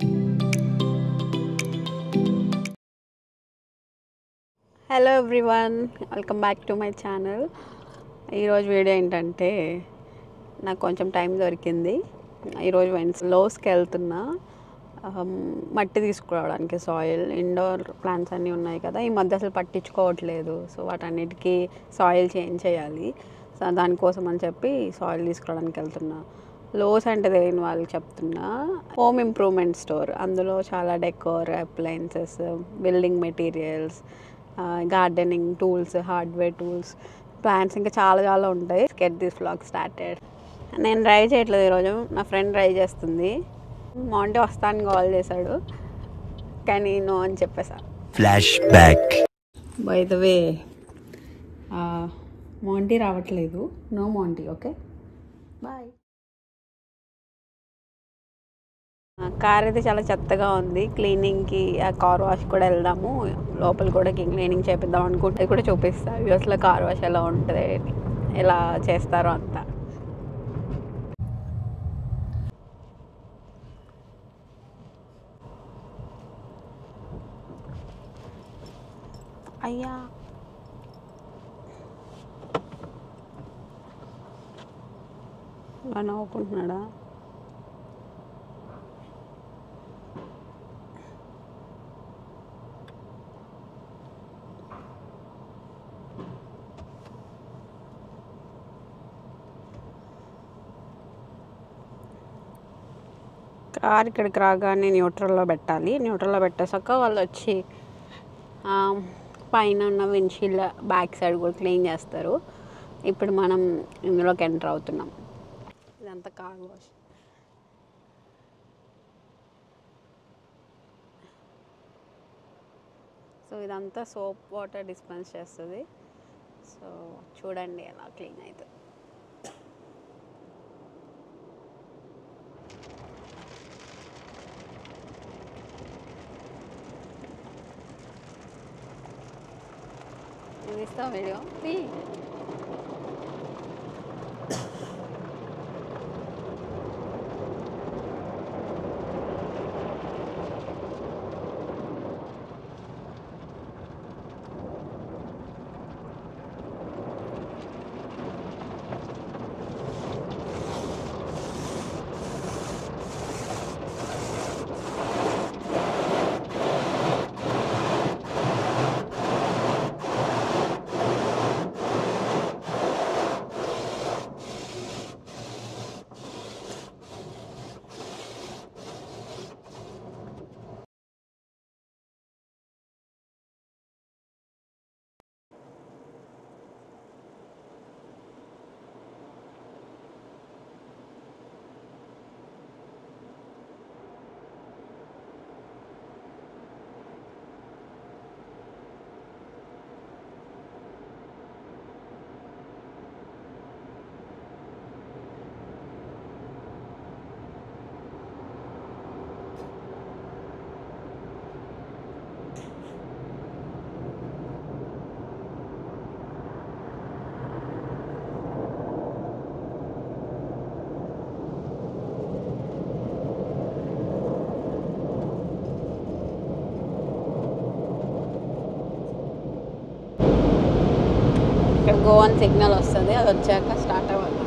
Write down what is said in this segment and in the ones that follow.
Hello everyone, welcome back to my channel. ఈరోజు video ఏంటంటే నాకు కొంచెం టైం దొరికింది. ఈరోజు లోస్కి వెళ్తున్నా మట్టి తీసుకురావడానికి. సాయిల్ ఇండోర్ ప్లాంట్స్ అన్నీ ఉన్నాయి కదా, ఈ మధ్య అసలు పట్టించుకోవట్లేదు. సో వాటన్నిటికీ సాయిల్ చేంజ్ చేయాలి. సో దానికోసం అని చెప్పి సాయిల్ తీసుకురావడానికి వెళ్తున్నా. లోస్ అంటే తెలియని వాళ్ళకి చెప్తున్నా, హోమ్ ఇంప్రూవ్మెంట్ స్టోర్. అందులో చాలా decor, appliances, building materials, gardening tools, hardware tools, plants, ఇంకా చాలా ఉంటాయి. Get this vlog started. నేను డ్రైవ్ చేయట్లేదు ఈరోజు, నా ఫ్రెండ్ డ్రైవ్ చేస్తుంది. మాంటీ వస్తాను కాల్ చేశాడు, కానీ నో అని చెప్పేసా. Flash back. By the way, Monty రావట్లేదు. No Monty. Okay, bye. Car అయితే చాలా చెత్తగా ఉంది. క్లీనింగ్కి, ఆ కార్ వాష్ కూడా వెళ్దాము. లోపల కూడా క్లీనింగ్ చేపిద్దాం అనుకుంటే కూడా చూపిస్తా యూఎస్లో కార్ వాష్ ఎలా ఉంటుంది, ఎలా చేస్తారో అంతా. అయ్యా, అలా నవ్వుకుంటున్నాడా? కార్ ఇక్కడికి రాగానే న్యూట్రల్లో పెట్టాలి. న్యూట్రల్లో పెట్టేసాక వాళ్ళు వచ్చి పైన ఉన్న విండ్షీల్డ్ బ్యాక్ సైడ్ కూడా క్లీన్ చేస్తారు. ఇప్పుడు మనం ఇందులోకి ఎంటర్ అవుతున్నాం. ఇదంతా కార్ వాష్. సో ఇదంతా సోప్ వాటర్ డిస్పెన్స్ చేస్తుంది. సో చూడండి ఎలా క్లీన్ అవుతుంది. ఇస్తా వీడియో. ఇక్కడ గో అని సిగ్నల్ వస్తుంది, అది వచ్చాక స్టార్ట్ అవ్వాలి.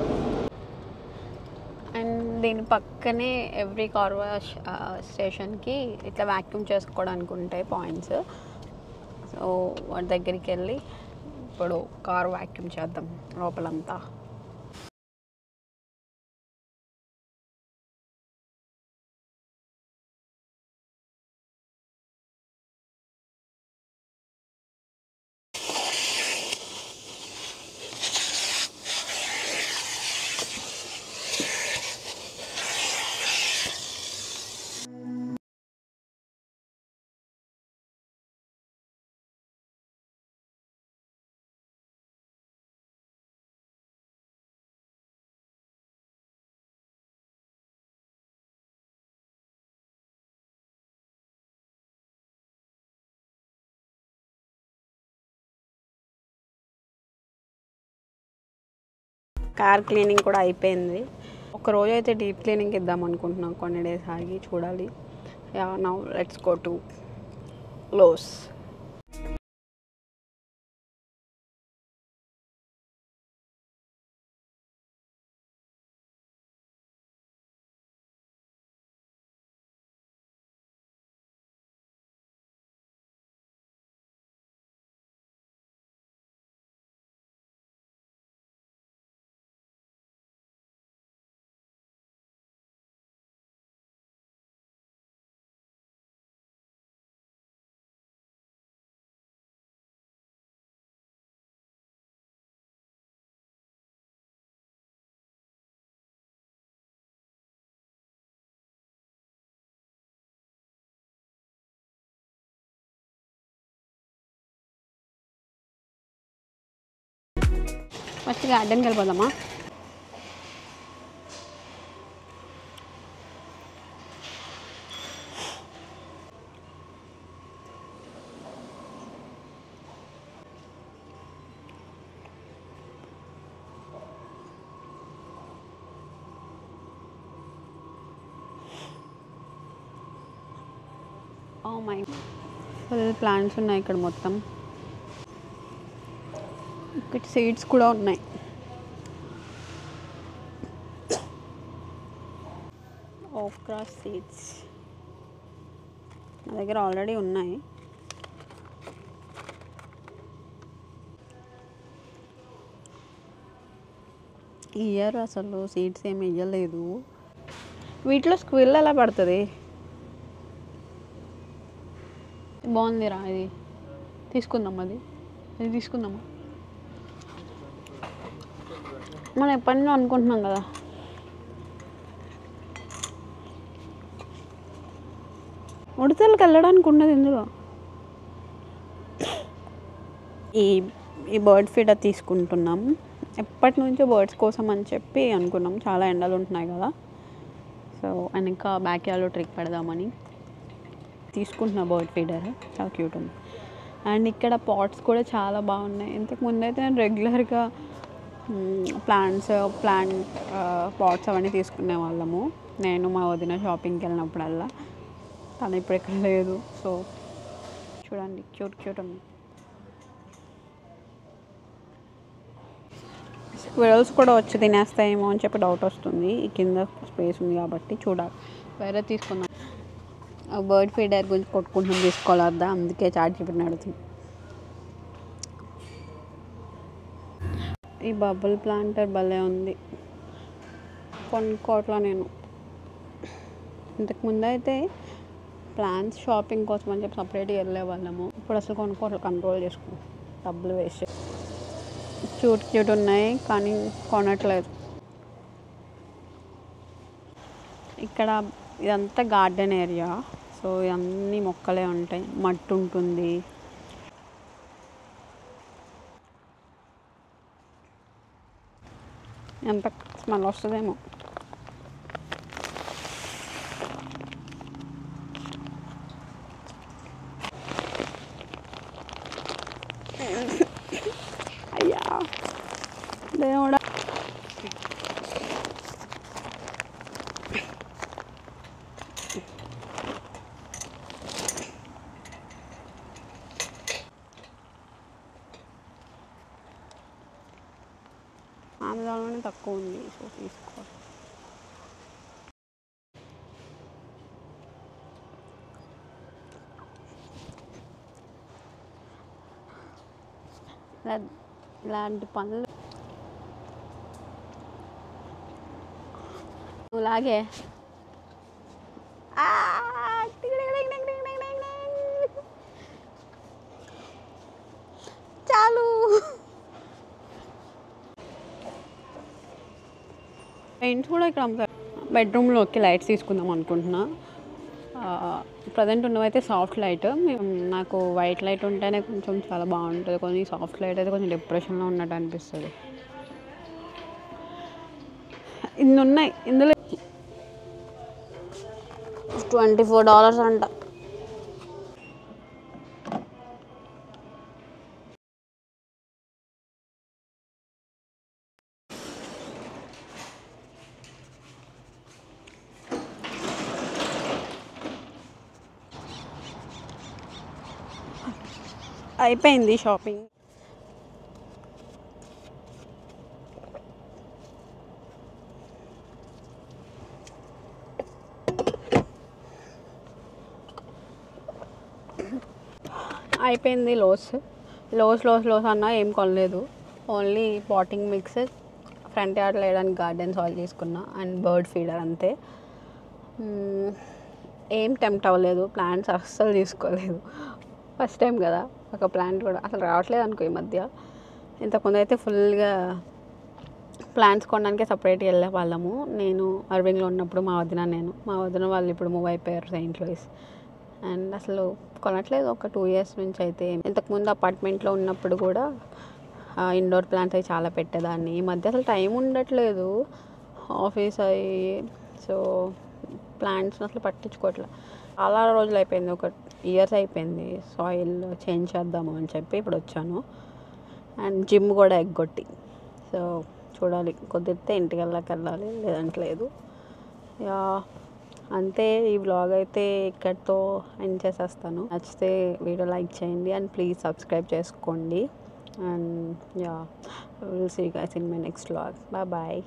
అండ్ దీని పక్కనే ఎవ్రీ కార్ వాష్ స్టేషన్కి ఇట్లా వ్యాక్యూమ్ చేసుకోవడానికి ఉంటాయి పాయింట్స్. సో వాటి దగ్గరికి వెళ్ళి ఇప్పుడు కార్ వ్యాక్యూమ్ చేద్దాం లోపలంతా. కార్ క్లీనింగ్ కూడా అయిపోయింది. ఒక రోజు అయితే డీప్ క్లీనింగ్ ఇద్దాం అనుకుంటున్నాం, కొన్ని డేస్ ఆగి చూడాలి. Yeah, now let's go to Lowe's. First గార్డెన్కి వెళ్ళిపోదామా? ఓ మై, ఫుల్ ప్లాంట్స్ ఉన్నాయి ఇక్కడ మొత్తం. ఇక్కడ సీడ్స్ కూడా ఉన్నాయి. ఓక్రా సీడ్స్ నా దగ్గర ఆల్రెడీ ఉన్నాయి. ఈ ఇయర్ అసలు సీడ్స్ ఏమి వేయలేదు. వీటిలో స్క్విల్ ఎలా పడుతుంది? బాగుందిరా, ఇది తీసుకుందాం. అది తీసుకుందామా? మనం ఎప్పటి నుంచో అనుకుంటున్నాం కదా. ఉడతలకు వెళ్ళడానికి ఉన్నది ఇందులో. ఈ బర్డ్ ఫీడర్ తీసుకుంటున్నాం. ఎప్పటి నుంచో బర్డ్స్ కోసం అని చెప్పి అనుకున్నాం. చాలా ఎండలు ఉంటున్నాయి కదా, సో అండ్ ఇంకా బ్యాక్ యార్డ్లో ట్రిక్ పెడదామని తీసుకుంటున్నా బర్డ్ ఫీడర్. చాలా క్యూట్ ఉంది. అండ్ ఇక్కడ పాట్స్ కూడా చాలా బాగున్నాయి. ఇంతకు ముందు అయితే నేను రెగ్యులర్గా ప్లాంట్ పాట్స్ అవన్నీ తీసుకునే వాళ్ళము, నేను మా వదిన షాపింగ్కి వెళ్ళినప్పుడల్లా. తను ఇప్పుడు ఎక్కడ లేదు. సో చూడండి, క్యూట్ క్యూట్ ఉంది. స్క్విరల్స్ కూడా వచ్చి తినేస్తాయేమో అని చెప్పి డౌట్ వస్తుంది. ఈ కింద స్పేస్ ఉంది కాబట్టి చూడాలి. వేరే తీసుకుందాం. బర్డ్ ఫీడర్ గురించి కొట్టుకుంటున్నాం, తీసుకోవాలద్దా, అందుకే చాట్ చెప్పిన అడుగుతుంది. ఈ బబుల్ ప్లాంటర్ భలే ఉంది, కొనుక్కోవట్లా నేను. ఇంతకుముందు అయితే ప్లాంట్స్ షాపింగ్ కోసం అని చెప్పి సపరేట్గా వెళ్ళే వాళ్ళము. ఇప్పుడు అసలు కొనుక్కోవట్లా, కంట్రోల్ చేసుకున్నాం, డబ్బులు వేస్ట్. క్యూట్ క్యూట్ ఉన్నాయి కానీ కొనట్లేదు. ఇక్కడ ఇదంతా గార్డెన్ ఏరియా, సో ఇవన్నీ మొక్కలే ఉంటాయి, మట్టి ఉంటుంది. ఎంత స్మెల్ వస్తుందేమో. అయ్యా దేవుడా, ఆమెదాలోనే తక్కువ ఉంది, సో తీసుకో. ఇలాంటి పనులు అలాగే చాలు. పెయింట్స్ కూడా ఇక్కడ అమ్ముతారు. బెడ్రూమ్లోకి లైట్స్ తీసుకుందాం అనుకుంటున్నా. ప్రజెంట్ ఉన్నవైతే సాఫ్ట్ లైట్. నాకు వైట్ లైట్ ఉంటేనే కొంచెం చాలా బాగుంటుంది, కొంచెం సాఫ్ట్ లైట్ అయితే కొంచెం డిప్రెషన్లో ఉన్నట్టు అనిపిస్తుంది. ఇన్ని ఉన్నాయి, ఇందులో $24 అంట. అయిపోయింది షాపింగ్. అయిపోయింది లోస్ అన్నా ఏం కొనలేదు. ఓన్లీ పాటింగ్ మిక్స్, ఫ్రంట్ యార్డ్లో వేయడానికి గార్డెన్ సాయిల్ తీసుకున్నా అండ్ బర్డ్ ఫీడర్ అంతే. ఏం టెంప్ట్ అవ్వలేదు, ప్లాంట్స్ అస్సలు తీసుకోలేదు. ఫస్ట్ టైం కదా, ఒక ప్లాంట్ కూడా అసలు రావట్లేదు అనుకో ఈ మధ్య. ఇంతకుముందు అయితే ఫుల్గా ప్లాంట్స్ కొనడానికే సపరేట్గా వెళ్ళే వాళ్ళము. నేను అర్వింగ్లో ఉన్నప్పుడు మా వదిన వాళ్ళు ఇప్పుడు మూవ్ అయిపోయారు సెయింట్ లూయిస్. అండ్ అసలు కొనట్లేదు ఒక 2 years నుంచి అయితే. ఇంతకుముందు అపార్ట్మెంట్లో ఉన్నప్పుడు కూడా ఇండోర్ ప్లాంట్స్ అవి చాలా పెట్టేదాన్ని. ఈ మధ్య అసలు టైం ఉండట్లేదు, ఆఫీస్ అయ్యి. సో ప్లాంట్స్ అసలు పట్టించుకోవట్లేదు. చాలా రోజులు అయిపోయింది, ఒక ఇయర్స్ అయిపోయింది సాయిల్ చేంజ్ చేద్దాము అని చెప్పి ఇప్పుడు వచ్చాను. అండ్ జిమ్ కూడా ఎగ్గొట్టి. సో చూడాలి, కుదిరితే ఇంటికి వెళ్ళాలి, లేదంటే లేదు. యా అంతే. ఈ వ్లాగ్ అయితే ఇక్కడితో ఎండ్ చేసేస్తాను. నచ్చితే వీడియో లైక్ చేయండి అండ్ ప్లీజ్ సబ్స్క్రైబ్ చేసుకోండి. And yeah, will see you guys in my next vlog. Bye.